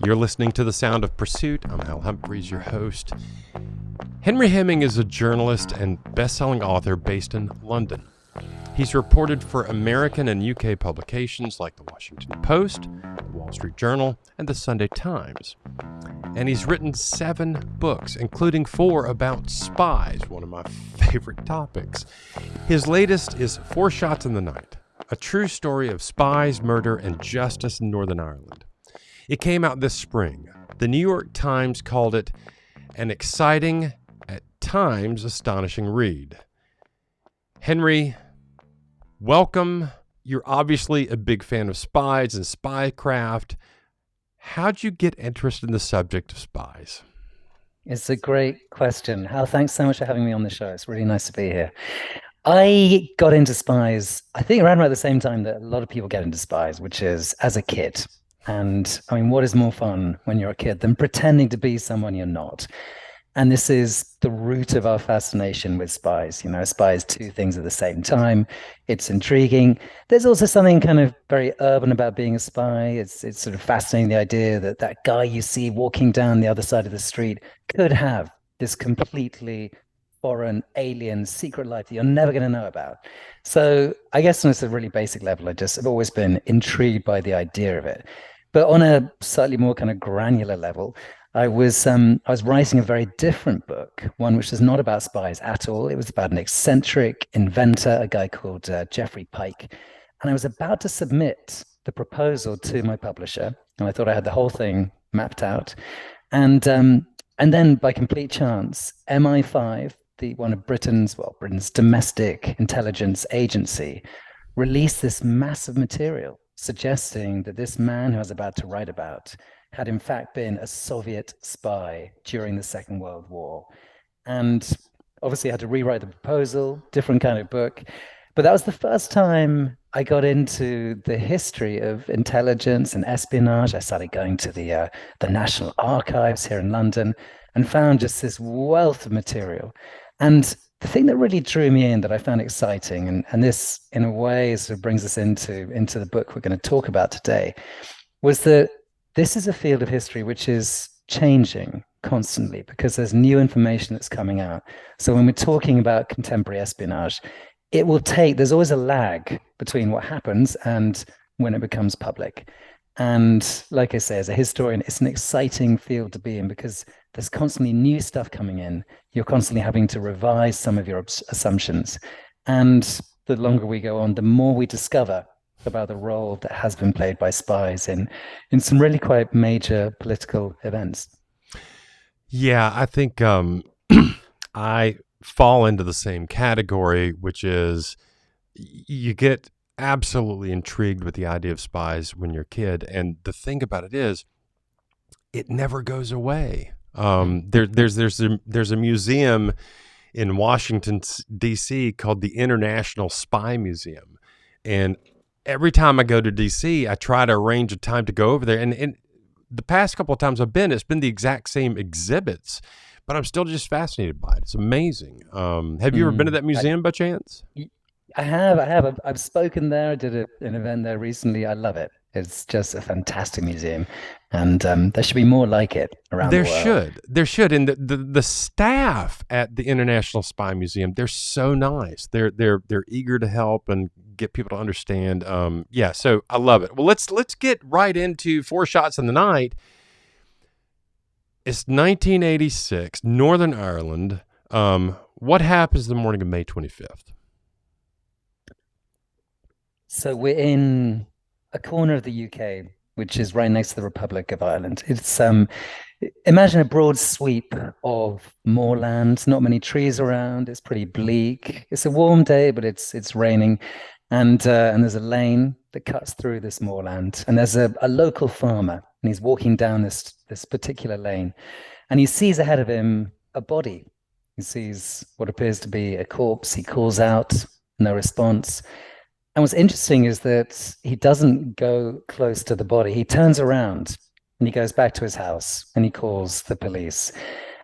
You're listening to The Sound of Pursuit. I'm Hal Humphreys, your host. Henry Hemming is a journalist and best-selling author based in London. He's reported for American and UK publications like The Washington Post, The Wall Street Journal, and The Sunday Times. And he's written 7 books, including 4 about spies, one of my favorite topics. His latest is 4 Shots in the Night, a true story of spies, murder, and justice in Northern Ireland. It came out this spring. The New York Times called it an exciting, at times astonishing read. Henry, welcome. You're obviously a big fan of spies and spycraft. How'd you get interested in the subject of spies? It's a great question. Hal, thanks so much for having me on the show. It's really nice to be here. I got into spies, I think, around about the same time that a lot of people get into spies, which is as a kid. And I mean, what is more fun when you're a kid than pretending to be someone you're not? And this is the root of our fascination with spies. You know, spies do things at the same time. It's intriguing. There's also something kind of very urban about being a spy. It's sort of fascinating, the idea that that guy you see walking down the other side of the street could have this completely foreign, alien, secret life that you're never going to know about. So I guess on a really basic level, I've always been intrigued by the idea of it. But on a slightly more kind of granular level, I was writing a very different book, one which is not about spies at all. It was about an eccentric inventor, a guy called Jeffrey Pike. And I was about to submit the proposal to my publisher, and I thought I had the whole thing mapped out. And then by complete chance, MI5, one of Britain's domestic intelligence agency, released this massive material suggesting that this man who I was about to write about had in fact been a Soviet spy during the Second World War. And obviously I had to rewrite the proposal, different kind of book. But that was the first time I got into the history of intelligence and espionage. I started going to the National Archives here in London and found just this wealth of material. And the thing that really drew me in, that I found exciting, and this in a way sort of brings us into the book we're going to talk about today, was that this is a field of history which is changing constantly because there's new information that's coming out. So when we're talking about contemporary espionage, there's always a lag between what happens and when it becomes public. And like I say, as a historian, it's an exciting field to be in because there's constantly new stuff coming in. You're constantly having to revise some of your assumptions. And the longer we go on, the more we discover about the role that has been played by spies in some really quite major political events. Yeah, I think I fall into the same category, which is you get absolutely intrigued with the idea of spies when you're a kid. And the thing about it is, it never goes away. There's a museum in Washington, D.C. called the International Spy Museum. And every time I go to D.C., I try to arrange a time to go over there. And the past couple of times I've been, it's been the exact same exhibits, but I'm still just fascinated by it. It's amazing. Have you ever been to that museum by chance? I have. I've spoken there. I did an event there recently. I love it. It's just a fantastic museum, and there should be more like it around the world. There should, and the staff at the International Spy Museum, they're so nice. They're eager to help and get people to understand. So I love it. Well, let's get right into 4 Shots in the Night. It's 1986, Northern Ireland. What happens the morning of May 25th? So we're in a corner of the UK, which is right next to the Republic of Ireland. It's imagine a broad sweep of moorland, not many trees around. It's pretty bleak. It's a warm day, but it's raining, and there's a lane that cuts through this moorland, and there's a local farmer, and he's walking down this particular lane, and he sees ahead of him a body. He sees what appears to be a corpse. He calls out, no response. And what's interesting is that he doesn't go close to the body. He turns around and he goes back to his house and he calls the police.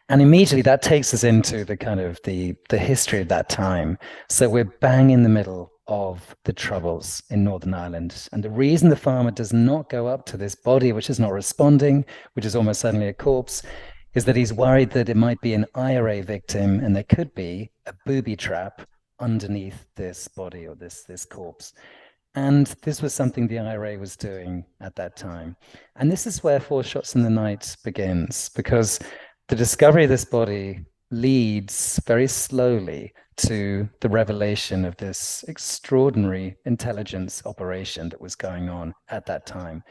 And immediately that takes us into the kind of the history of that time. So we're bang in the middle of the troubles in Northern Ireland. And the reason the farmer does not go up to this body, which is not responding, which is almost certainly a corpse, is that he's worried that it might be an IRA victim and there could be a booby trap underneath this body or this corpse. And this was something the IRA was doing at that time. And this is where Four Shots in the Night begins, because the discovery of this body leads very slowly to the revelation of this extraordinary intelligence operation that was going on at that time.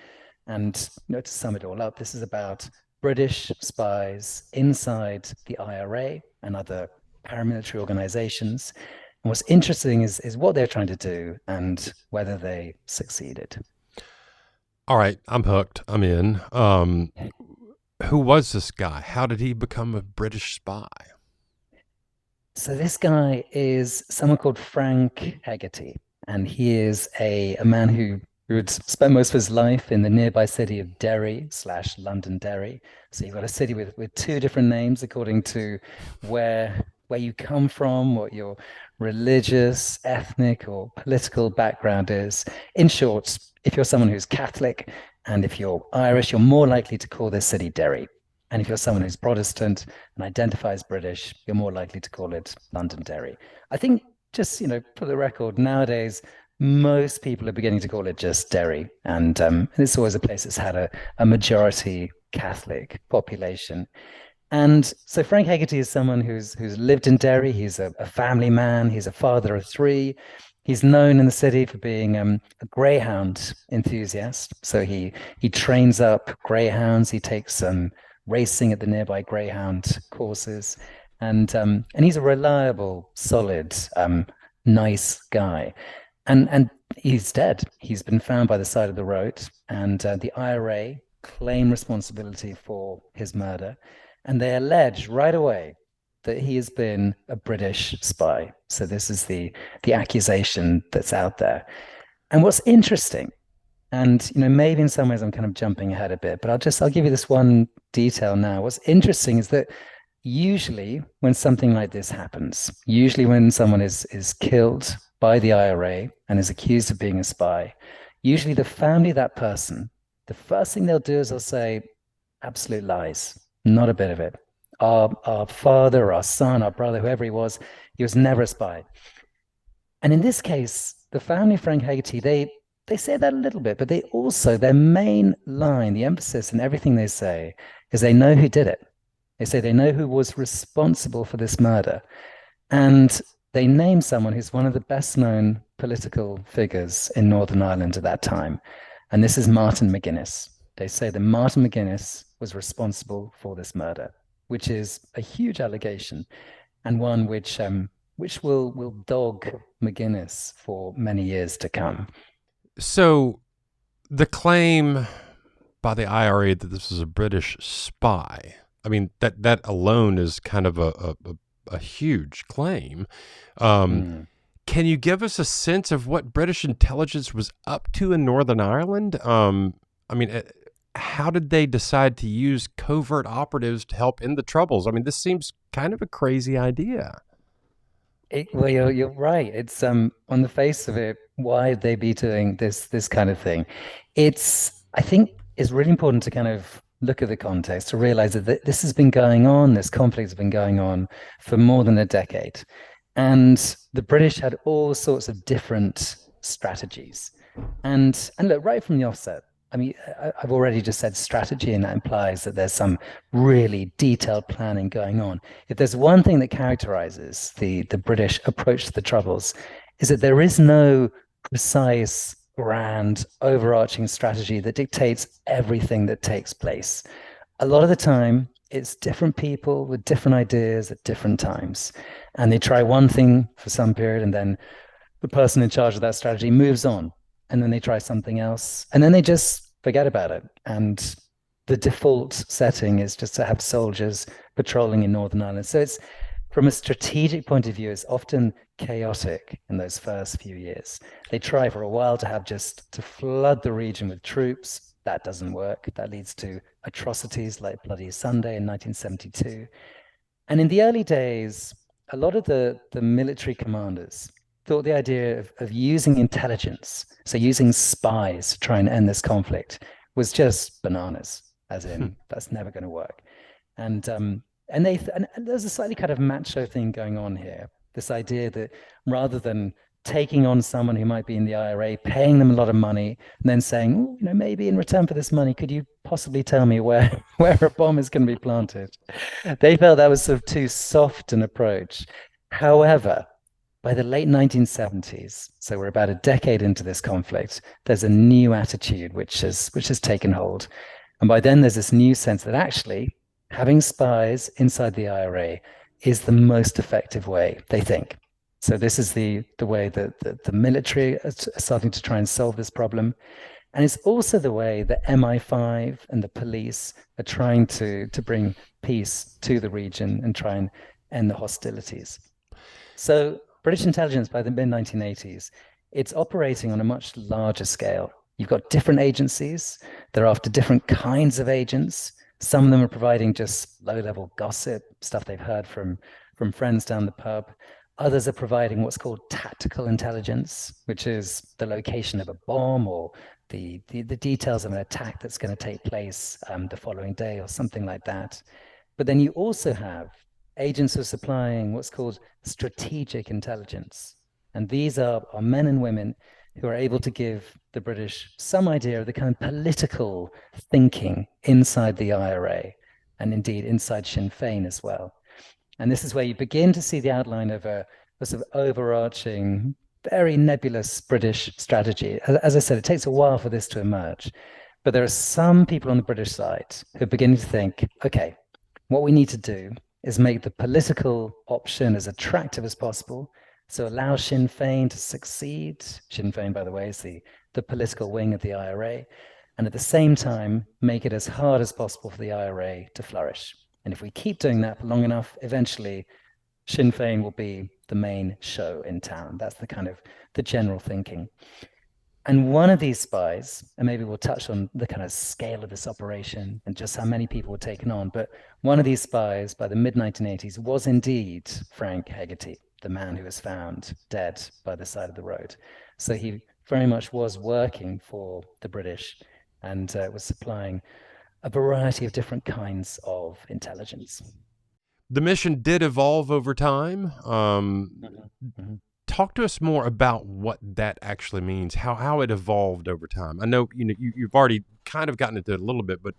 And to sum it all up, this is about British spies inside the IRA and other paramilitary organizations. And what's interesting is what they're trying to do and whether they succeeded. All right, I'm hooked. I'm in. Who was this guy? How did he become a British spy? So this guy is someone called Frank Hegarty, and he is a man who had spent most of his life in the nearby city of Derry slash London Derry. So you've got a city with two different names according to where you come from, what your religious, ethnic, or political background is. In short, if you're someone who's Catholic and if you're Irish, you're more likely to call this city Derry. And if you're someone who's Protestant and identifies British, you're more likely to call it Londonderry. I think just, for the record, nowadays, most people are beginning to call it just Derry. And it's always a place that's had a majority Catholic population. And so Frank Hegarty is someone who's lived in Derry. He's a family man. He's a father of three. He's known in the city for being a greyhound enthusiast. So he trains up greyhounds. He takes racing at the nearby greyhound courses, and he's a reliable, solid, nice guy. And he's dead. He's been found by the side of the road, and the IRA claim responsibility for his murder. And they allege right away that he has been a British spy. So this is the accusation that's out there. And what's interesting, and maybe in some ways I'm kind of jumping ahead a bit, but I'll give you this one detail now. What's interesting is that usually when something like this happens, usually when someone is killed by the IRA and is accused of being a spy, usually the family of that person, the first thing they'll do is they'll say, absolute lies. Not a bit of it. Our father, our son, our brother, whoever he was never a spy. And in this case, the family of Frank Hegarty, they say that a little bit, but they also, their main line, the emphasis in everything they say, is they know who did it. They say they know who was responsible for this murder. And they name someone who's one of the best known political figures in Northern Ireland at that time. And this is Martin McGuinness. They say that Martin McGuinness was responsible for this murder, which is a huge allegation and one which will dog McGuinness for many years to come. So the claim by the IRA that this is a British spy, I mean, that alone is kind of a huge claim. Can you give us a sense of what British intelligence was up to in Northern Ireland? How did they decide to use covert operatives to help end the troubles? I mean, this seems kind of a crazy idea. Well, you're right. It's on the face of it, why would they be doing this kind of thing? I think it's really important to kind of look at the context to realize that this has been going on, this conflict has been going on for more than a decade. And the British had all sorts of different strategies. And look, right from the offset, I mean, I've already just said strategy, and that implies that there's some really detailed planning going on. If there's one thing that characterizes the British approach to the Troubles, is that there is no precise, grand, overarching strategy that dictates everything that takes place. A lot of the time, it's different people with different ideas at different times. And they try one thing for some period, and then the person in charge of that strategy moves on. And then they try something else, and then they just forget about it. And the default setting is just to have soldiers patrolling in Northern Ireland. So it's, from a strategic point of view, it's often chaotic in those first few years. They try for a while to flood the region with troops. That doesn't work. That leads to atrocities like Bloody Sunday in 1972. And in the early days, a lot of the military commanders, thought the idea of using intelligence, so using spies to try and end this conflict, was just bananas, as in that's never going to work. And there's a slightly kind of macho thing going on here. This idea that rather than taking on someone who might be in the IRA, paying them a lot of money, and then saying, "Oh, maybe in return for this money, could you possibly tell me where where a bomb is going to be planted?" They felt that was sort of too soft an approach. However, by the late 1970s, so we're about a decade into this conflict, there's a new attitude which has taken hold. And by then there's this new sense that actually having spies inside the IRA is the most effective way, they think. So this is the way that the military are starting to try and solve this problem. And it's also the way that MI5 and the police are trying to bring peace to the region and try and end the hostilities. So British intelligence by the mid-1980s, it's operating on a much larger scale. You've got different agencies. They're after different kinds of agents. Some of them are providing just low-level gossip, stuff they've heard from friends down the pub. Others are providing what's called tactical intelligence, which is the location of a bomb or the details of an attack that's going to take place the following day or something like that. But then you also have agents who are supplying what's called strategic intelligence. And these are men and women who are able to give the British some idea of the kind of political thinking inside the IRA and indeed inside Sinn Féin as well. And this is where you begin to see the outline of a sort of overarching, very nebulous British strategy. As I said, it takes a while for this to emerge. But there are some people on the British side who are beginning to think, okay, what we need to do is make the political option as attractive as possible. So allow Sinn Féin to succeed. Sinn Féin, by the way, is the political wing of the IRA. And at the same time, make it as hard as possible for the IRA to flourish. And if we keep doing that for long enough, eventually Sinn Féin will be the main show in town. That's the kind of the general thinking. And one of these spies, and maybe we'll touch on the kind of scale of this operation and just how many people were taken on, but one of these spies by the mid-1980s was indeed Frank Hegarty, the man who was found dead by the side of the road. So he very much was working for the British and was supplying a variety of different kinds of intelligence. The mission did evolve over time. Talk to us more about what that actually means, how it evolved over time. I know you've already kind of gotten into it a little bit, but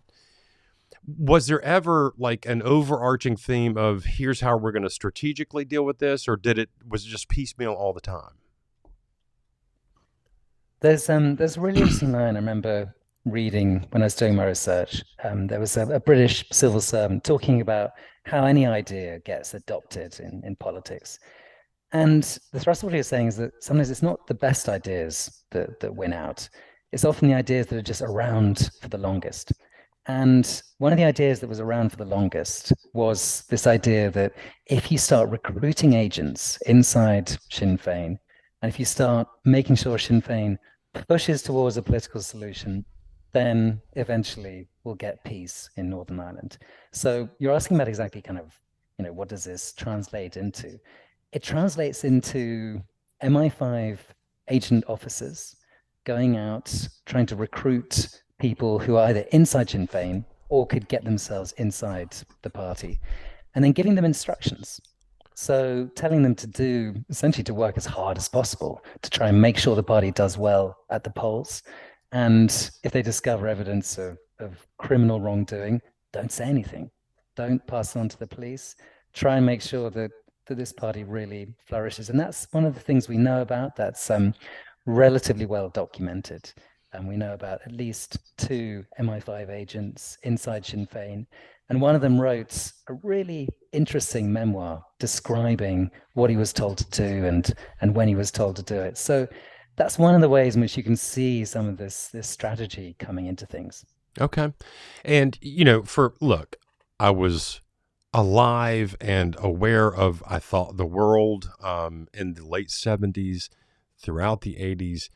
was there ever like an overarching theme of here's how we're going to strategically deal with this, or was it just piecemeal all the time? There's a really interesting line I remember reading when I was doing my research. There was a British civil servant talking about how any idea gets adopted in politics. And the thrust of what he was saying is that sometimes it's not the best ideas that win out. It's often the ideas that are just around for the longest. And one of the ideas that was around for the longest was this idea that if you start recruiting agents inside Sinn Féin, and if you start making sure Sinn Féin pushes towards a political solution, then eventually we'll get peace in Northern Ireland. So you're asking about exactly kind of, what does this translate into? It translates into MI5 agent officers going out, trying to recruit people who are either inside Sinn Féin or could get themselves inside the party, and then giving them instructions. So telling them essentially to work as hard as possible to try and make sure the party does well at the polls. And if they discover evidence of criminal wrongdoing, don't say anything. Don't pass it on to the police. Try and make sure that this party really flourishes. And that's one of the things we know about that's relatively well documented. And we know about at least 2 MI5 agents inside Sinn Féin. And one of them wrote a really interesting memoir describing what he was told to do and when he was told to do it. So that's one of the ways in which you can see some of this strategy coming into things. Okay. And, look, I was alive and aware of, I thought, the world in the late 70s, throughout the 80s.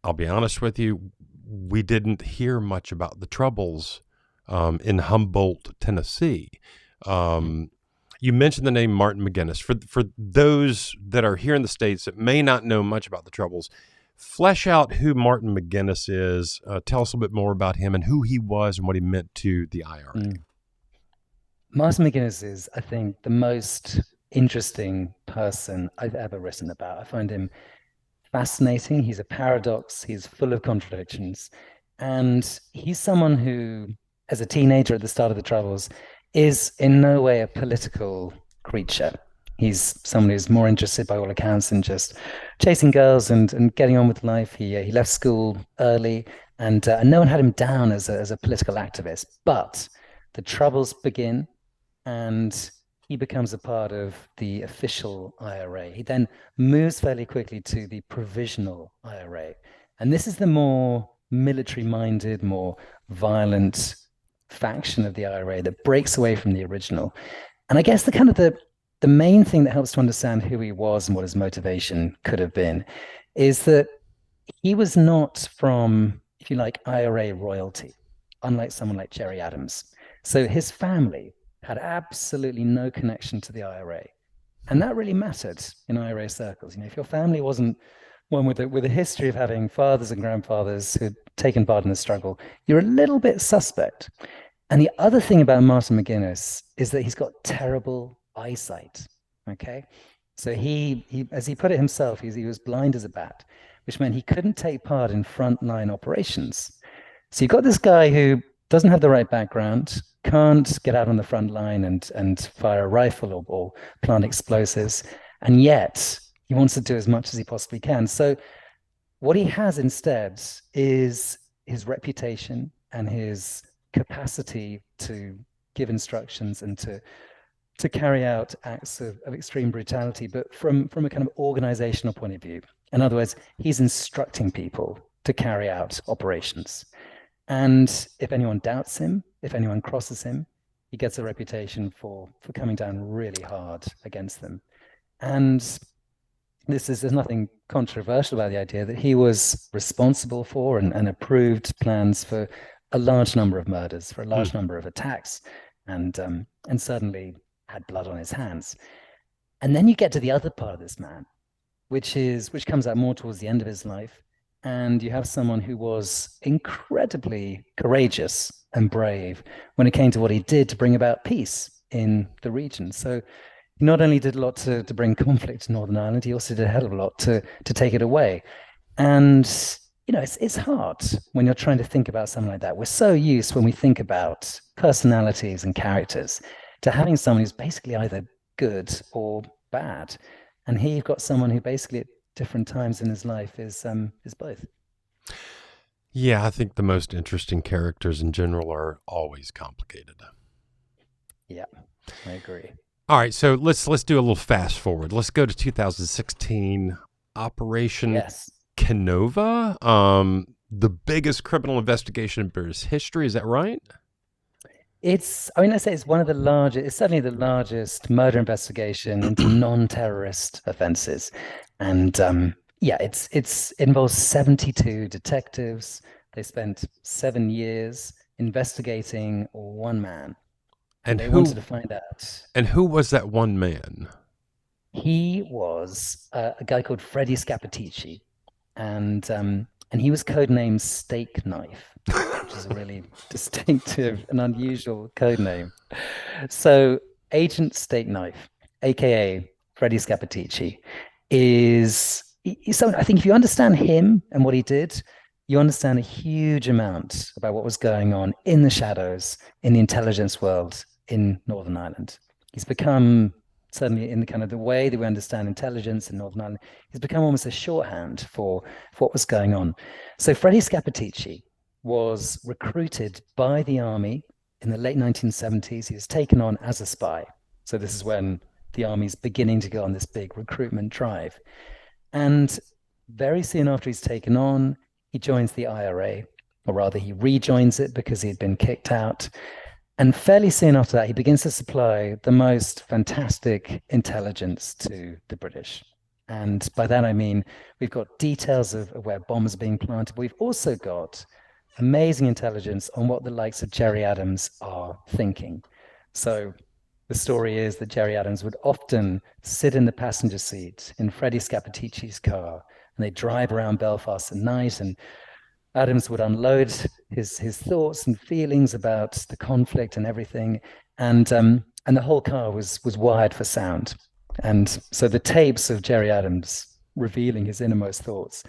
I'll be honest with you, we didn't hear much about the troubles in Humboldt, Tennessee. You mentioned the name Martin McGuinness. For those that are here in the States that may not know much about the Troubles, flesh out who Martin McGuinness is. Tell us a bit more about him and who he was and what he meant to the IRA. Martin McGuinness is, I think, the most interesting person I've ever written about. I find him fascinating. He's a paradox. He's full of contradictions. And he's someone who, as a teenager at the start of the Troubles, is in no way a political creature. He's someone who's more interested, by all accounts, in just chasing girls and getting on with life. He left school early, and no one had him down as a political activist. But the Troubles begin, and he becomes a part of the official IRA. He then moves fairly quickly to the provisional IRA. And this is the more military-minded, more violent faction of the IRA that breaks away from the original. And I guess the main thing that helps to understand who he was and what his motivation could have been is that he was not from, if you like, IRA royalty, unlike someone like Jerry Adams. So his family had absolutely no connection to the IRA. And that really mattered in IRA circles. If your family wasn't one with a history of having fathers and grandfathers who'd taken part in the struggle, you're a little bit suspect. And the other thing about Martin McGuinness is that he's got terrible eyesight. Okay. So he as he put it himself, he was blind as a bat, which meant he couldn't take part in frontline operations. So you've got this guy who doesn't have the right background, can't get out on the front line and fire a rifle or plant explosives, and yet he wants to do as much as he possibly can. So what he has instead is his reputation and his capacity to give instructions and to carry out acts of extreme brutality, but from a kind of organizational point of view. In other words, he's instructing people to carry out operations. And if anyone doubts him, if anyone crosses him, he gets a reputation for coming down really hard against them. And there's nothing controversial about the idea that he was responsible for and approved plans for a large number of murders, for a large number of attacks, and certainly had blood on his hands. And then you get to the other part of this man, which comes out more towards the end of his life. And you have someone who was incredibly courageous and brave when it came to what he did to bring about peace in the region. So he not only did a lot to bring conflict to Northern Ireland, he also did a hell of a lot to take it away. And, it's hard when you're trying to think about something like that. We're so used, when we think about personalities and characters, to having someone who's basically either good or bad. And here you've got someone who basically at different times in his life is both. Yeah, I think the most interesting characters in general are always complicated. Yeah, I agree. All right, so let's do a little fast forward. Let's go to 2016, Operation Canova, the biggest criminal investigation in British history. Is that right? Let's say it's one of the largest, it's certainly the largest murder investigation into non-terrorist offenses. And it involves 72 detectives. They spent 7 years investigating one man. And they wanted to find out. And who was that one man? He was a guy called Freddie Scappaticci. And he was codenamed Steak Knife, which is a really distinctive and unusual code name. So Agent Steak Knife, aka Freddie Scappaticci, is someone, I think if you understand him and what he did, you understand a huge amount about what was going on in the shadows in the intelligence world in Northern Ireland. He's become, certainly in the kind of the way that we understand intelligence in Northern Ireland, he's become almost a shorthand for what was going on. So Freddie Scappaticci was recruited by the army in the late 1970s. He was taken on as a spy. So this is when the army's beginning to go on this big recruitment drive. And very soon after he's taken on, he joins the IRA, or rather he rejoins it because he had been kicked out. And fairly soon after that, he begins to supply the most fantastic intelligence to the British. And by that, I mean, we've got details of where bombs are being planted, but we've also got amazing intelligence on what the likes of Jerry Adams are thinking. So the story is that Gerry Adams would often sit in the passenger seat in Freddie Scappaticci's car, and they'd drive around Belfast at night, and Adams would unload his thoughts and feelings about the conflict and everything, and the whole car was wired for sound, and so the tapes of Gerry Adams revealing his innermost thoughts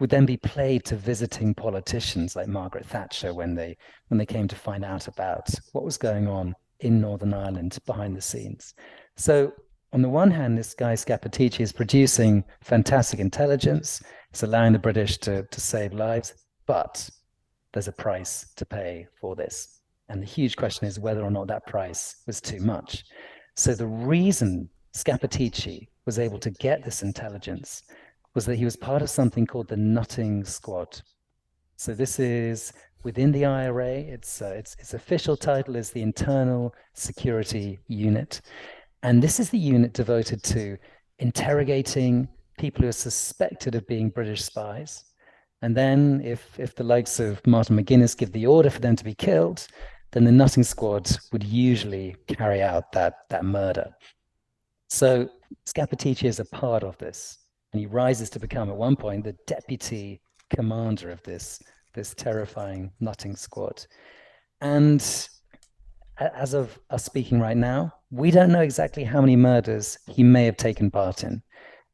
would then be played to visiting politicians like Margaret Thatcher when they came to find out about what was going on in Northern Ireland behind the scenes. So on the one hand, this guy Scappaticci is producing fantastic intelligence. It's allowing the British to save lives, but there's a price to pay for this. And the huge question is whether or not that price was too much. So the reason Scappaticci was able to get this intelligence was that he was part of something called the Nutting Squad. So this is within the IRA. Its official title is the Internal Security Unit. And this is the unit devoted to interrogating people who are suspected of being British spies. And then if the likes of Martin McGuinness give the order for them to be killed, then the Nutting Squad would usually carry out that murder. So Scappaticci is a part of this, and he rises to become at one point the deputy commander of this terrifying Nutting Squad. And as of us speaking right now, we don't know exactly how many murders he may have taken part in.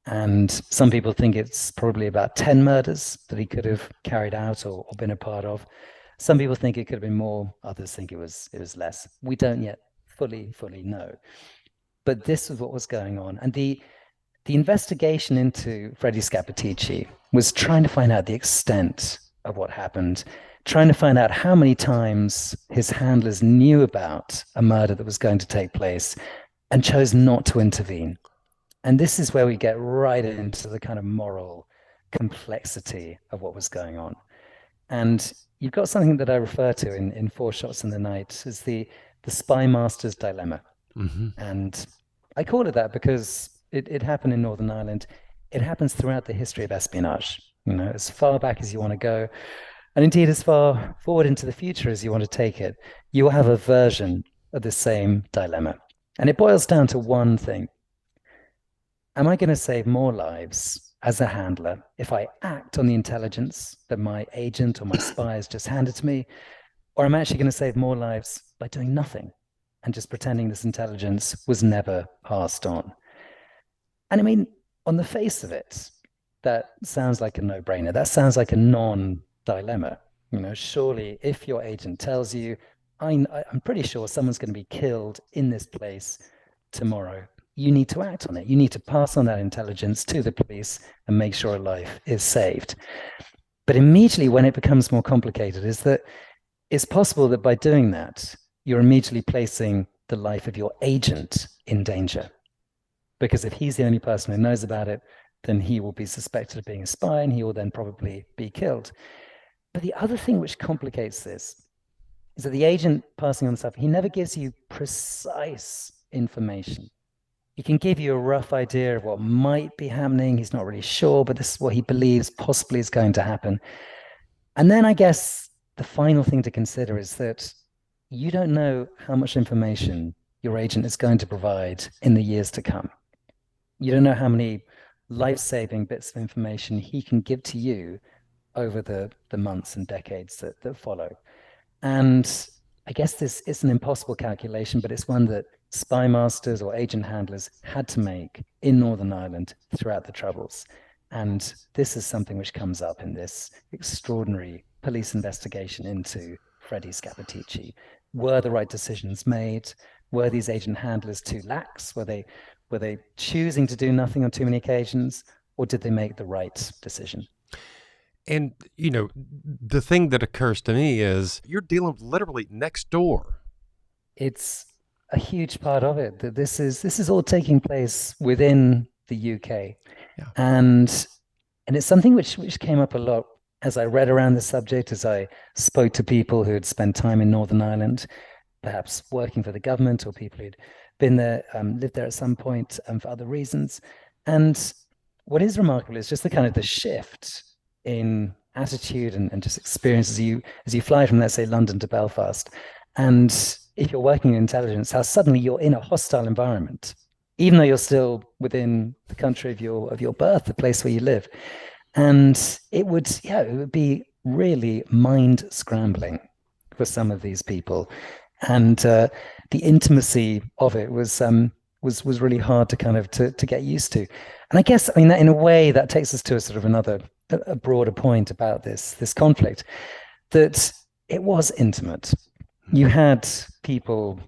And some people think it's probably about 10 murders that he could have carried out or been a part of. Some people think it could have been more, others think it was less. We don't yet fully know. But this is what was going on. And the investigation into Freddie Scappaticci was trying to find out the extent of what happened, trying to find out how many times his handlers knew about a murder that was going to take place and chose not to intervene. And this is where we get right into the kind of moral complexity of what was going on. And you've got something that I refer to in Four Shots in the Night as the spy master's dilemma. Mm-hmm. And I call it that because it happened in Northern Ireland. It happens throughout the history of espionage, as far back as you want to go. And indeed, as far forward into the future as you want to take it, you will have a version of the same dilemma. And it boils down to one thing. Am I going to save more lives as a handler if I act on the intelligence that my agent or my spy has just handed to me? Or am I actually going to save more lives by doing nothing and just pretending this intelligence was never passed on? And I mean, on the face of it, that sounds like a no-brainer. That sounds like a non-dilemma. Surely if your agent tells you, I'm pretty sure someone's going to be killed in this place tomorrow, you need to act on it. You need to pass on that intelligence to the police and make sure a life is saved. But immediately when it becomes more complicated is that it's possible that by doing that, you're immediately placing the life of your agent in danger. Because if he's the only person who knows about it, then he will be suspected of being a spy and he will then probably be killed. But the other thing which complicates this is that the agent passing on the stuff, he never gives you precise information. He can give you a rough idea of what might be happening. He's not really sure, but this is what he believes possibly is going to happen. And then I guess the final thing to consider is that you don't know how much information your agent is going to provide in the years to come. You don't know how many life-saving bits of information he can give to you over the months and decades that follow. And I guess this is an impossible calculation, but it's one that spy masters or agent handlers had to make in Northern Ireland throughout the Troubles. And this is something which comes up in this extraordinary police investigation into Freddie Scappaticci. Were the right decisions made? Were these agent handlers too lax? Were they choosing to do nothing on too many occasions? Or did they make the right decision? And, the thing that occurs to me is you're dealing literally next door. It's a huge part of it that this is all taking place within the UK. Yeah. And it's something which came up a lot as I read around the subject, as I spoke to people who had spent time in Northern Ireland, perhaps working for the government or people who'd been there, lived there at some point for other reasons. And what is remarkable is just the shift in attitude and just experience as you fly from, let's say, London to Belfast. And if you're working in intelligence, how suddenly you're in a hostile environment, even though you're still within the country of your birth, the place where you live. And it would be really mind scrambling for some of these people. And the intimacy of it was really hard to kind of to get used to. And I guess, I mean, that in a way, that takes us to a sort of another, a broader point about this conflict, that it was intimate. You had people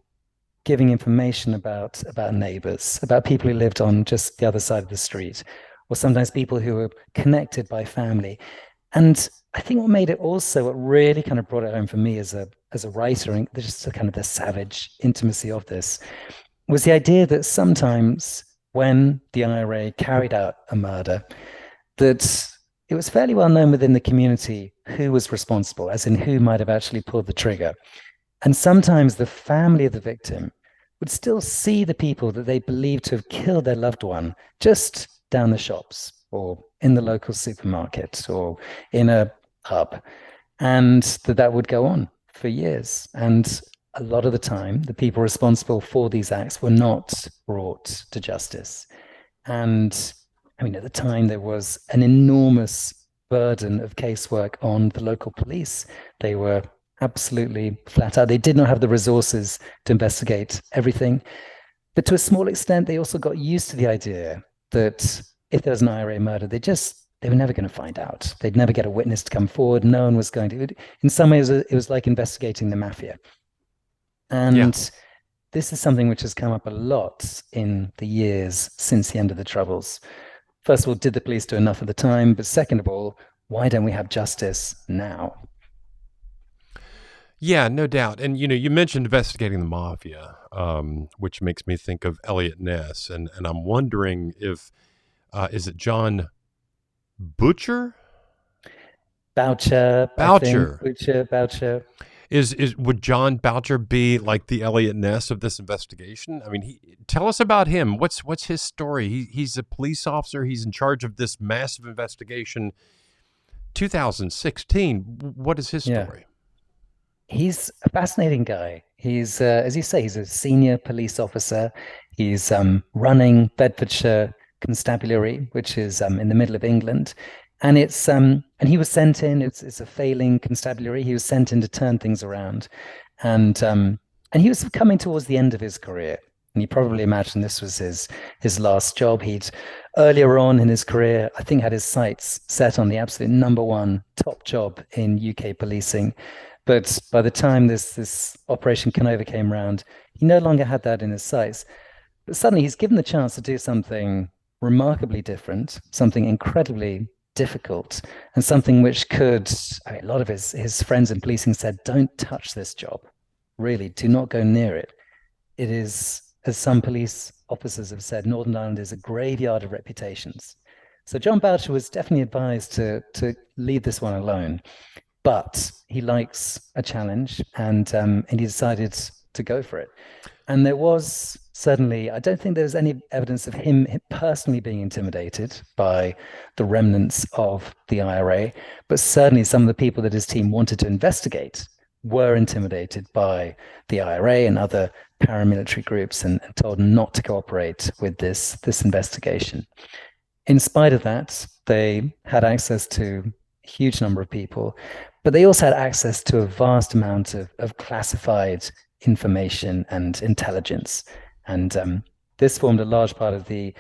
giving information about neighbors, about people who lived on just the other side of the street, or sometimes people who were connected by family. And I think what really kind of brought it home for me as a writer, and just the kind of the savage intimacy of this, was the idea that sometimes when the IRA carried out a murder, that it was fairly well known within the community who was responsible, as in who might have actually pulled the trigger. And sometimes the family of the victim would still see the people that they believed to have killed their loved one just down the shops or in the local supermarket or in a pub, and that would go on for years. And a lot of the time, the people responsible for these acts were not brought to justice. And I mean, at the time, there was an enormous burden of casework on the local police. They were absolutely flat out. They did not have the resources to investigate everything. But to a small extent, they also got used to the idea that if there was an IRA murder, they were never going to find out. They'd never get a witness to come forward. No one was going to. In some ways, it was like investigating the mafia. Yeah. And this is something which has come up a lot in the years since the end of the Troubles. First of all, did the police do enough at the time? But second of all, why don't we have justice now? Yeah, no doubt. And you mentioned investigating the mafia, which makes me think of Elliot Ness, and I'm wondering if is it John Butcher? Boucher, I think. Boucher. Boucher. Is would John Boucher be like the Elliot Ness of this investigation? I mean, tell us about him. What's his story? He's a police officer. He's in charge of this massive investigation. 2016. What is his Yeah. story? He's a fascinating guy. He's, as you say, he's a senior police officer. He's running Bedfordshire Constabulary, which is in the middle of England, and he was sent in. It's a failing constabulary. He was sent in to turn things around, and he was coming towards the end of his career. And you probably imagine this was his last job. He'd earlier on in his career, I think, had his sights set on the absolute number one top job in UK policing. But by the time this Operation Canova came around, he no longer had that in his sights. But suddenly he's given the chance to do something remarkably different, something incredibly difficult, and something which could, I mean, a lot of his friends in policing said, don't touch this job. Really, do not go near it. It is, as some police officers have said, Northern Ireland is a graveyard of reputations. So John Boucher was definitely advised to leave this one alone. But he likes a challenge, and he decided to go for it. And there was certainly, I don't think there was any evidence of him personally being intimidated by the remnants of the IRA, but certainly some of the people that his team wanted to investigate were intimidated by the IRA and other paramilitary groups, and told not to cooperate with this investigation. In spite of that, they had access to a huge number of people, but they also had access to a vast amount of classified information and intelligence. And this formed a large part of the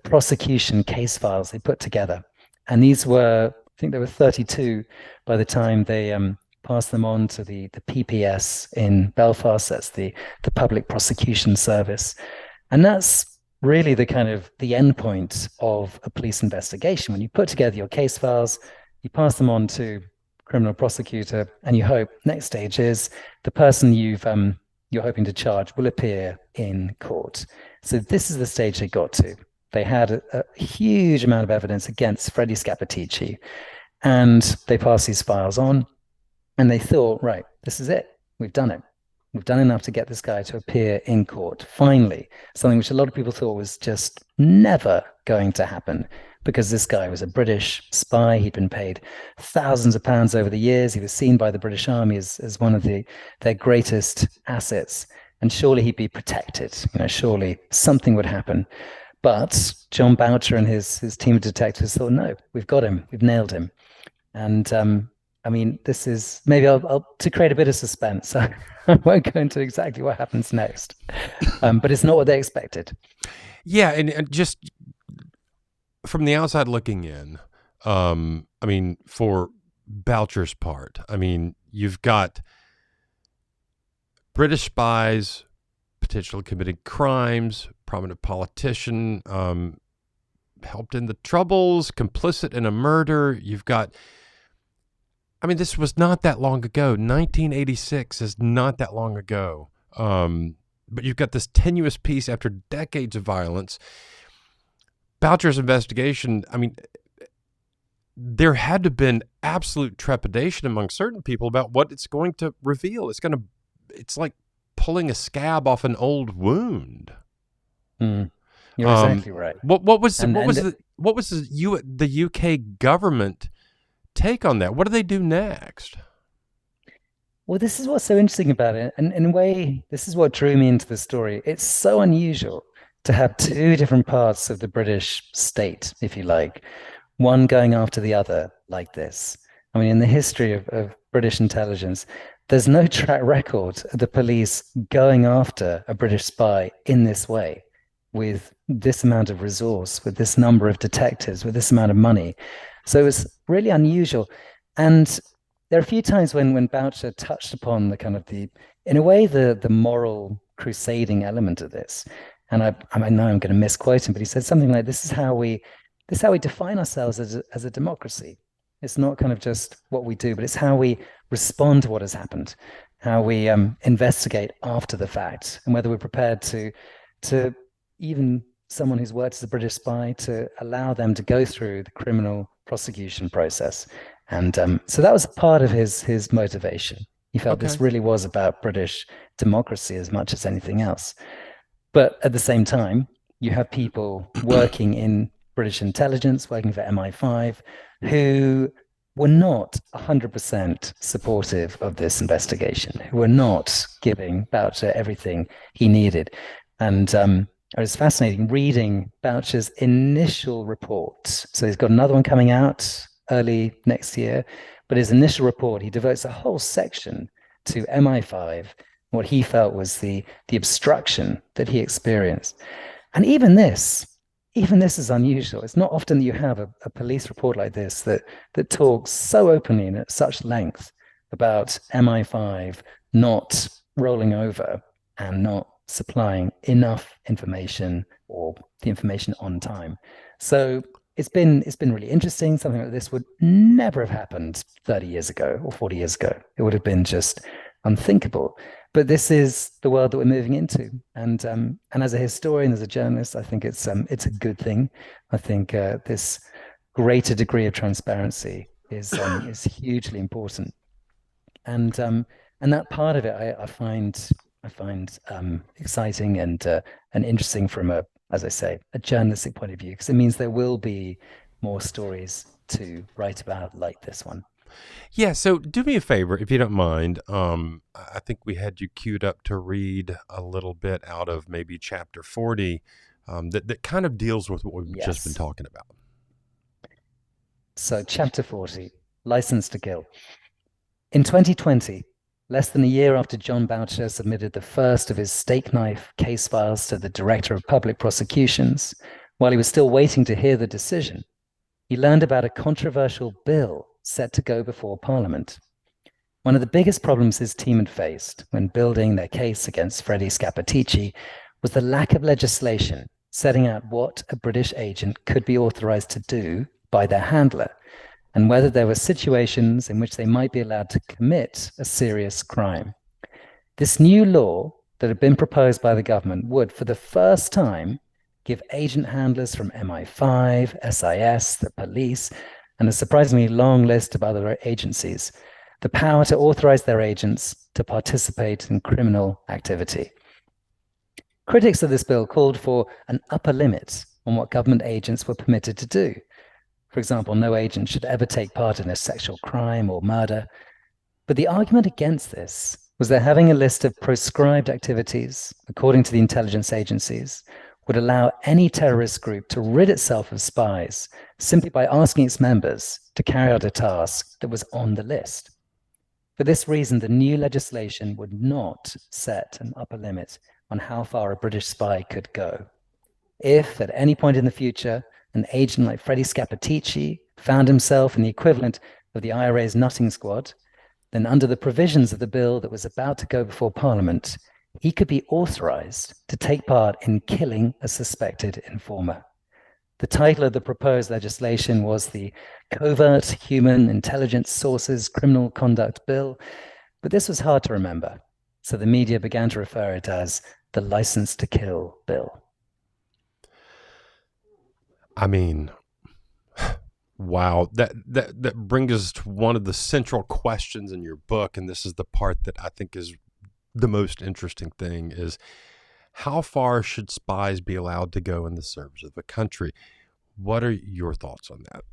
prosecution case files they put together. And these were, I think there were 32 by the time they passed them on to the PPS in Belfast. That's the Public Prosecution Service. And that's really the kind of the end point of a police investigation. When you put together your case files, you pass them on to criminal prosecutor, and you hope next stage is the person you're hoping to charge will appear in court. So this is the stage they got to. They had a huge amount of evidence against Freddie Scappaticci, and they passed these files on, and they thought, right, this is it. We've done it. We've done enough to get this guy to appear in court. Finally, something which a lot of people thought was just never going to happen. because this guy was a British spy. He'd been paid thousands of pounds over the years. He was seen by the British Army as one of their greatest assets. And surely he'd be protected. Surely something would happen. But John Boucher and his team of detectives thought, no, we've got him. We've nailed him. And I mean, this is maybe I'll to create a bit of suspense. I won't go into exactly what happens next, but it's not what they expected. Yeah, and just from the outside looking in, I mean, for Boucher's part, I mean, you've got British spies potentially committing crimes, prominent politician, helped in the Troubles, complicit in a murder. You've got, I mean, this was not that long ago. 1986 is not that long ago. But you've got this tenuous peace after decades of violence. Boucher's investigation, I mean, there had to have been absolute trepidation among certain people about what it's going to reveal. It's like pulling a scab off an old wound. You're exactly right. What was the UK government take on that? What do they do next? Well, this is what's so interesting about it. And in a way, this is what drew me into the story. It's so unusual to have two different parts of the British state, if you like, one going after the other like this. I mean, in the history of British intelligence, there's no track record of the police going after a British spy in this way, with this amount of resource, with this number of detectives, with this amount of money. So it was really unusual. And there are a few times when Boucher touched upon the kind of in a way, the moral crusading element of this. And I know I'm going to misquote him, but he said something like, this is how we define ourselves as a democracy. It's not kind of just what we do, but it's how we respond to what has happened, how we investigate after the fact, and whether we're prepared to even someone who's worked as a British spy, to allow them to go through the criminal prosecution process. And so that was part of his motivation. He felt this really was about British democracy as much as anything else. But at the same time, you have people working in British intelligence, working for MI5, who were not 100% supportive of this investigation, who were not giving Boucher everything he needed. And it was fascinating reading Boucher's initial report. So he's got another one coming out early next year, but his initial report, he devotes a whole section to MI5, what he felt was the obstruction that he experienced. And even this is unusual. It's not often that you have a police report like this that talks so openly and at such length about MI5 not rolling over and not supplying enough information, or the information on time. So it's been really interesting. Something like this would never have happened 30 years ago or 40 years ago. It would have been just unthinkable. But this is the world that we're moving into, and as a historian, as a journalist, I think it's a good thing. I think this greater degree of transparency is hugely important, and that part of it I find exciting and interesting from as I say, a journalistic point of view, because it means there will be more stories to write about like this one. Yeah, so do me a favor, if you don't mind. I think we had you queued up to read a little bit out of maybe chapter 40 that kind of deals with what we've just been talking about. So chapter 40, License to Kill. In 2020, less than a year after John Boucher submitted the first of his steak knife case files to the Director of Public Prosecutions, while he was still waiting to hear the decision, he learned about a controversial bill set to go before Parliament. One of the biggest problems his team had faced when building their case against Freddie Scappaticci was the lack of legislation setting out what a British agent could be authorized to do by their handler, and whether there were situations in which they might be allowed to commit a serious crime. This new law that had been proposed by the government would, for the first time, give agent handlers from MI5, SIS, the police, and a surprisingly long list of other agencies, the power to authorize their agents to participate in criminal activity. Critics of this bill called for an upper limit on what government agents were permitted to do, For example, no agent should ever take part in a sexual crime or murder. But the argument against this was that having a list of proscribed activities, according to the intelligence agencies, would allow any terrorist group to rid itself of spies simply by asking its members to carry out a task that was on the list. For this reason, the new legislation would not set an upper limit on how far a British spy could go. If at any point in the future, an agent like Freddie Scappaticci found himself in the equivalent of the IRA's nutting squad, then under the provisions of the bill that was about to go before Parliament, he could be authorized to take part in killing a suspected informer. The title of the proposed legislation was the Covert Human Intelligence Sources Criminal Conduct Bill, but this was hard to remember, so the media began to refer it as the License to Kill Bill. I mean, wow, that brings us to one of the central questions in your book, and this is the part that I think is the most interesting thing, is how far should spies be allowed to go in the service of a country? What are your thoughts on that?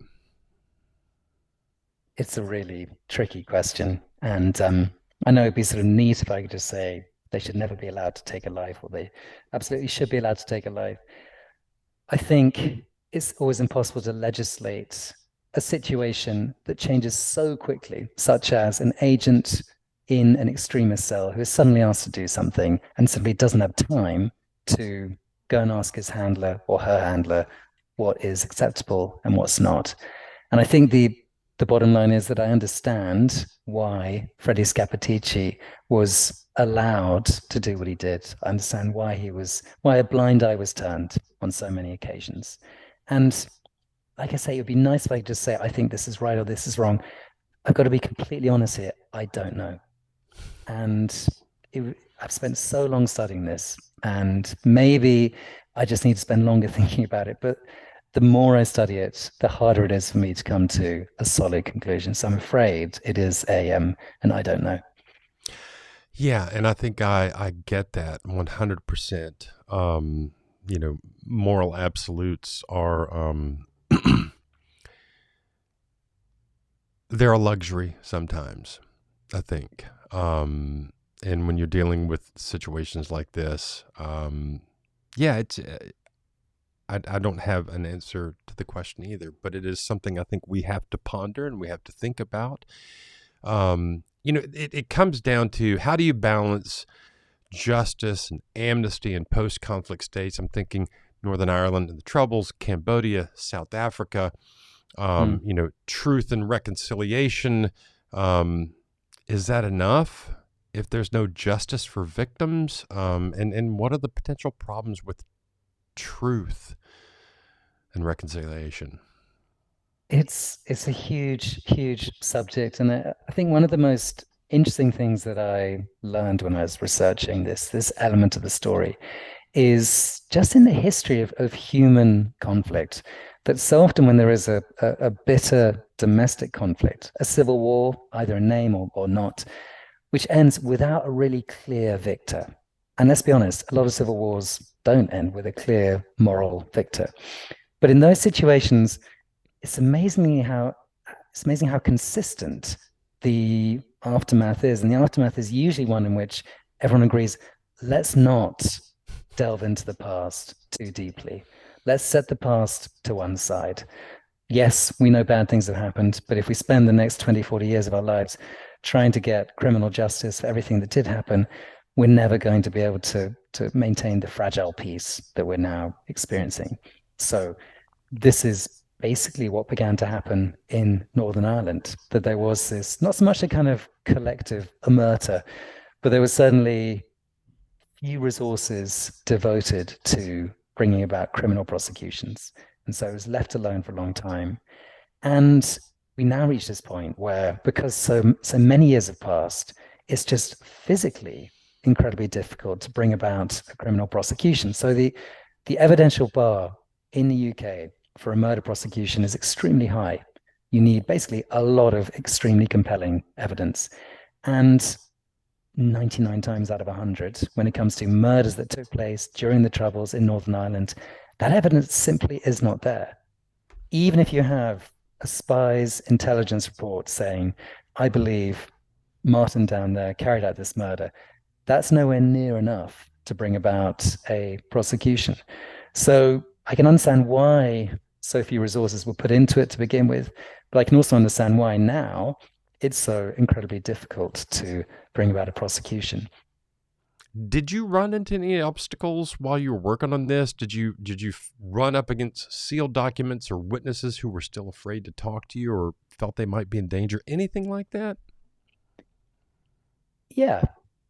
It's a really tricky question, and I know it'd be sort of neat if I could just say they should never be allowed to take a life, or they absolutely should be allowed to take a life. I think it's always impossible to legislate a situation that changes so quickly, such as an agent in an extremist cell who is suddenly asked to do something and simply doesn't have time to go and ask his handler or her handler what is acceptable and what's not. And I think the bottom line is that I understand why Freddie Scappaticci was allowed to do what he did. I understand why a blind eye was turned on so many occasions. And like I say, it would be nice if I could just say, I think this is right or this is wrong. I've got to be completely honest here. I don't know. And I've spent so long studying this, and maybe I just need to spend longer thinking about it. But the more I study it, the harder it is for me to come to a solid conclusion. So I'm afraid it is an I don't know. Yeah, and I think I get that 100%. Moral absolutes are they're a luxury sometimes, I think. And when you're dealing with situations like this, it's I don't have an answer to the question either, but it is something I think we have to ponder and we have to think about. It comes down to, how do you balance justice and amnesty in post-conflict states? I'm thinking Northern Ireland and the Troubles, Cambodia, South Africa, truth and reconciliation. Is that enough if there's no justice for victims? And what are the potential problems with truth and reconciliation? It's a huge subject, and I think one of the most interesting things that I learned when I was researching this element of the story is just in the history of human conflict, that so often when there is a bitter domestic conflict, a civil war, either in name or not, which ends without a really clear victor. And let's be honest, a lot of civil wars don't end with a clear moral victor. But in those situations, it's amazing how consistent the aftermath is. And the aftermath is usually one in which everyone agrees, let's not delve into the past too deeply. Let's set the past to one side. Yes, we know bad things have happened, but if we spend the next 20, 40 years of our lives trying to get criminal justice for everything that did happen, we're never going to be able to maintain the fragile peace that we're now experiencing. So this is basically what began to happen in Northern Ireland, that there was this, not so much a kind of collective omerta, but there was certainly few resources devoted to bringing about criminal prosecutions. And so it was left alone for a long time. And we now reach this point where, because so many years have passed, it's just physically incredibly difficult to bring about a criminal prosecution. So the evidential bar in the UK for a murder prosecution is extremely high. You need basically a lot of extremely compelling evidence. And 99 times out of 100, when it comes to murders that took place during the Troubles in Northern Ireland, that evidence simply is not there. even if you have a spy's intelligence report saying, I believe Martin down there carried out this murder, that's nowhere near enough to bring about a prosecution. So I can understand why so few resources were put into it to begin with, but I can also understand why now it's so incredibly difficult to bring about a prosecution. Did you run into any obstacles while you were working on this? Did you run up against sealed documents or witnesses who were still afraid to talk to you or felt they might be in danger? Anything like that? Yeah,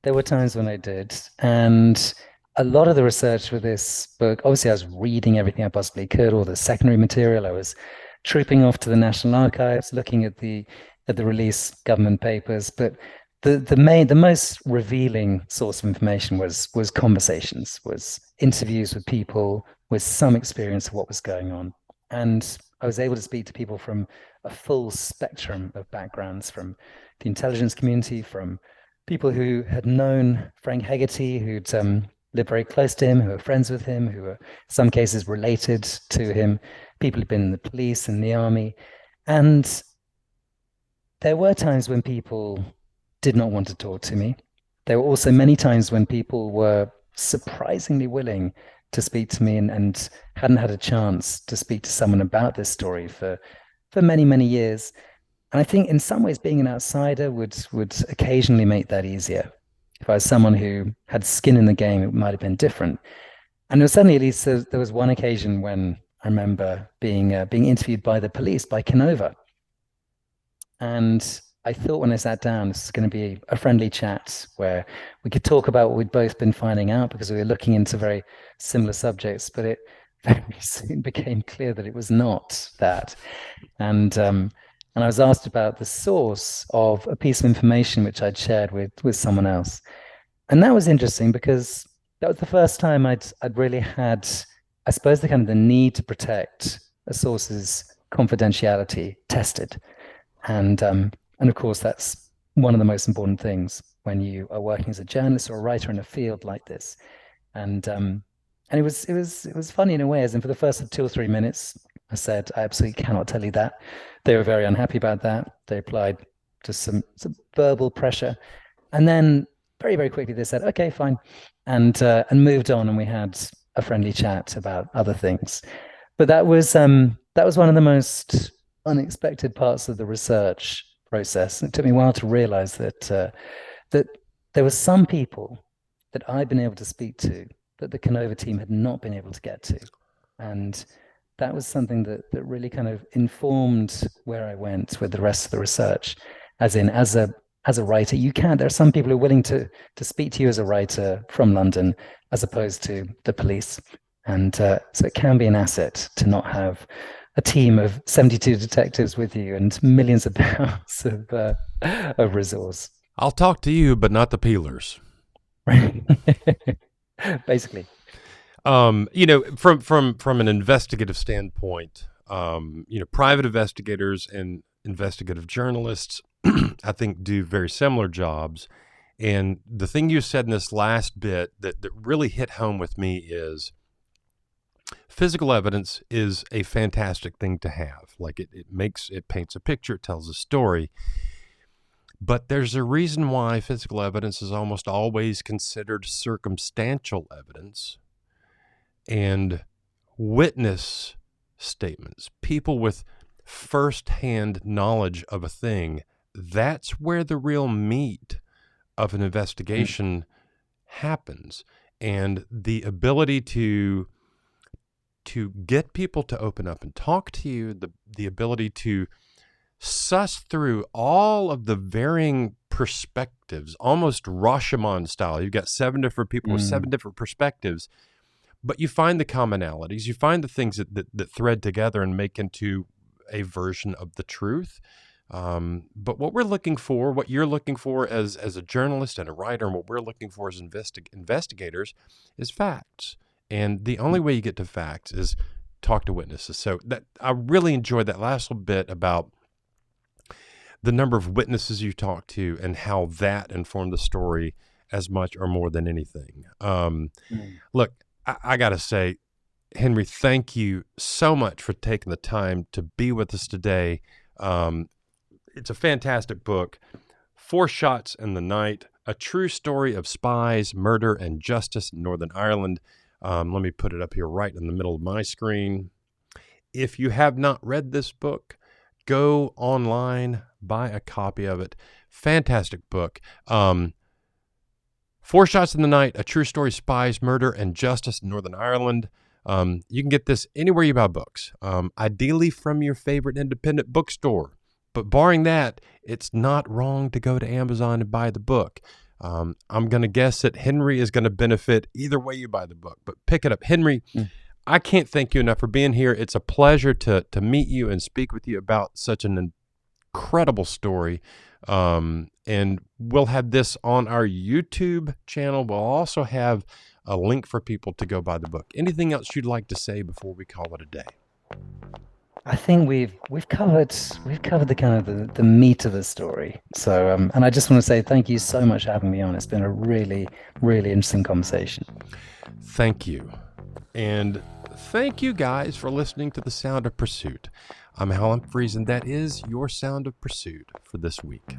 there were times when I did. And a lot of the research for this book, obviously, I was reading everything I possibly could, all the secondary material. I was trooping off to the National Archives, looking at the release government papers. But the most revealing source of information was conversations, was interviews with people with some experience of what was going on. And I was able to speak to people from a full spectrum of backgrounds, from the intelligence community, from people who had known Frank Hegarty, who'd lived very close to him, who were friends with him, who were in some cases related to him, people who'd been in the police and the army. And there were times when people did not want to talk to me. There were also many times when people were surprisingly willing to speak to me and hadn't had a chance to speak to someone about this story for many, many years. And I think in some ways being an outsider would occasionally make that easier. If I was someone who had skin in the game, it might have been different. And there was suddenly, at least, there was one occasion when I remember being interviewed by the police, by Canova. And I thought when I sat down, this is going to be a friendly chat where we could talk about what we'd both been finding out because we were looking into very similar subjects. But it very soon became clear that it was not that. And I was asked about the source of a piece of information which I'd shared with someone else. And that was interesting because that was the first time I'd really had, I suppose, the kind of the need to protect a source's confidentiality tested. And of course, that's one of the most important things when you are working as a journalist or a writer in a field like this. And it was funny in a way, as in for the first 2 or 3 minutes, I said, I absolutely cannot tell you that. They were very unhappy about that. They applied just some verbal pressure. And then very, very quickly they said, okay, fine. And moved on, and we had a friendly chat about other things. But that was one of the most unexpected parts of the research process. It took me a while to realize that there were some people that I'd been able to speak to that the Canova team had not been able to get to. And that was something that really kind of informed where I went with the rest of the research. As in, as a writer, you can. There are some people who are willing to speak to you as a writer from London, as opposed to the police, and so it can be an asset to not have a team of 72 detectives with you and millions of pounds of resource. I'll talk to you, but not the peelers. Basically. From an investigative standpoint, private investigators and investigative journalists, I think, do very similar jobs. And the thing you said in this last bit that really hit home with me is physical evidence is a fantastic thing to have. Like it paints a picture, it tells a story. But there's a reason why physical evidence is almost always considered circumstantial evidence. And witness statements, people with firsthand knowledge of a thing, that's where the real meat of an investigation happens. And the ability to get people to open up and talk to you, the ability to suss through all of the varying perspectives, almost Rashomon style. You've got 7 different people with 7 different perspectives, but you find the commonalities, you find the things that thread together and make into a version of the truth. But what we're looking for, what you're looking for as a journalist and a writer, and what we're looking for as investigators is facts. And the only way you get to facts is talk to witnesses. So that I really enjoyed that last little bit about the number of witnesses you talked to and how that informed the story as much or more than anything. Look, I got to say, Henry, thank you so much for taking the time to be with us today. It's a fantastic book. Four Shots in the Night, A True Story of Spies, Murder, and Justice in Northern Ireland. Let me put it up here right in the middle of my screen. If you have not read this book, go online, buy a copy of it. Fantastic book. Four Shots in the Night, A True Story of Spies, Murder, and Justice in Northern Ireland. You can get this anywhere you buy books, ideally from your favorite independent bookstore. But barring that, it's not wrong to go to Amazon and buy the book. I'm going to guess that Henry is going to benefit either way you buy the book, but pick it up. Henry, I can't thank you enough for being here. It's a pleasure to meet you and speak with you about such an incredible story. And we'll have this on our YouTube channel. We'll also have a link for people to go buy the book. Anything else you'd like to say before we call it a day? I think we've covered the kind of the meat of the story. So and I just want to say thank you so much for having me on. It's been a really, really interesting conversation. Thank you. And thank you guys for listening to The Sound of Pursuit. I'm Hal Humphreys, and that is your Sound of Pursuit for this week.